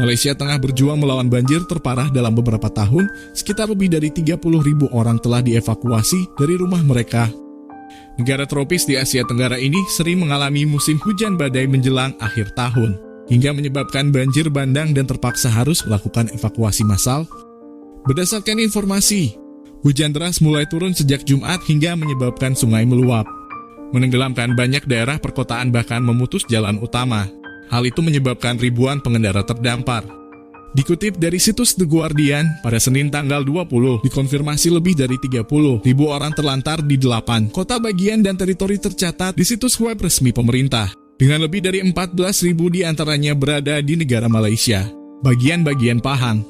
Malaysia tengah berjuang melawan banjir terparah dalam beberapa tahun, sekitar lebih dari 30.000 orang telah dievakuasi dari rumah mereka. Negara tropis di Asia Tenggara ini sering mengalami musim hujan badai menjelang akhir tahun, hingga menyebabkan banjir bandang dan terpaksa harus melakukan evakuasi massal. Berdasarkan informasi, hujan deras mulai turun sejak Jumat hingga menyebabkan sungai meluap, menenggelamkan banyak daerah perkotaan bahkan memutus jalan utama. Hal itu menyebabkan ribuan pengendara terdampar. Dikutip dari situs The Guardian, pada Senin tanggal 20, dikonfirmasi lebih dari 30.000 orang terlantar di 8 kota bagian dan teritori tercatat di situs web resmi pemerintah, dengan lebih dari 14.000 diantaranya berada di negara Malaysia, bagian-bagian Pahang.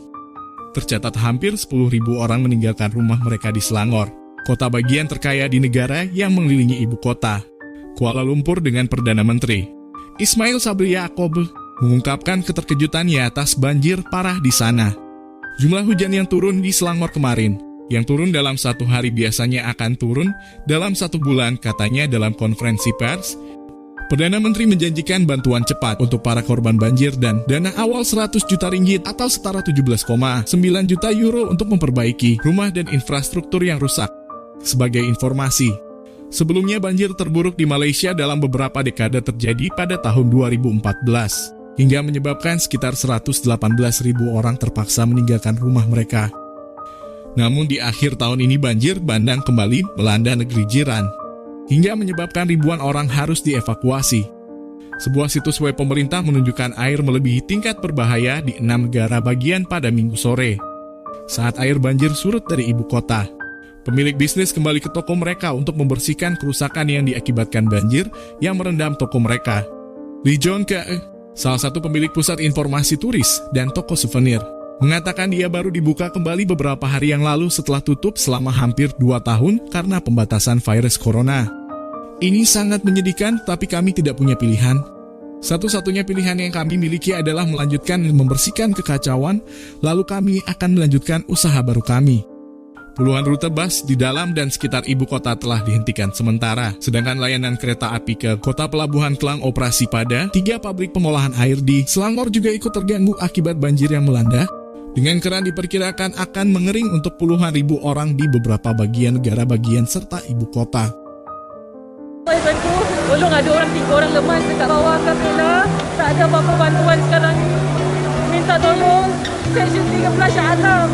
Tercatat hampir 10.000 orang meninggalkan rumah mereka di Selangor, kota bagian terkaya di negara yang mengelilingi ibu kota, Kuala Lumpur, dengan Perdana Menteri Ismail Sabri Yaakob mengungkapkan keterkejutannya atas banjir parah di sana. Jumlah hujan yang turun di Selangor kemarin, yang turun dalam satu hari biasanya akan turun dalam 1 bulan, katanya dalam konferensi pers. Perdana Menteri menjanjikan bantuan cepat untuk para korban banjir dan dana awal 100 juta ringgit atau setara 17,9 juta euro untuk memperbaiki rumah dan infrastruktur yang rusak. Sebagai informasi, sebelumnya banjir terburuk di Malaysia dalam beberapa dekade terjadi pada tahun 2014, hingga menyebabkan sekitar 118.000 orang terpaksa meninggalkan rumah mereka. Namun di akhir tahun ini banjir bandang kembali melanda negeri jiran, hingga menyebabkan ribuan orang harus dievakuasi. Sebuah situs web pemerintah menunjukkan air melebihi tingkat berbahaya di 6 negara bagian pada Minggu sore, saat air banjir surut dari ibu kota. Pemilik bisnis kembali ke toko mereka untuk membersihkan kerusakan yang diakibatkan banjir yang merendam toko mereka. Lee Jong Ke, salah satu pemilik pusat informasi turis dan toko souvenir, mengatakan dia baru dibuka kembali beberapa hari yang lalu setelah tutup selama hampir 2 tahun karena pembatasan virus corona. Ini sangat menyedihkan, tapi kami tidak punya pilihan. Satu-satunya pilihan yang kami miliki adalah melanjutkan membersihkan kekacauan, lalu kami akan melanjutkan usaha baru kami. Puluhan rute bus di dalam dan sekitar ibu kota telah dihentikan sementara, sedangkan layanan kereta api ke kota pelabuhan Klang operasi pada 3 pabrik pengolahan air di Selangor juga ikut terganggu akibat banjir yang melanda, dengan keran diperkirakan akan mengering untuk puluhan ribu orang di beberapa bagian negara bagian serta ibu kota. Bantu, tolong, ada orang 3 orang lemas dekat bawah Kapela, tak ada apa-apa bantuan sekarang ni. Minta tolong, Seksyen 13 Shah Alam.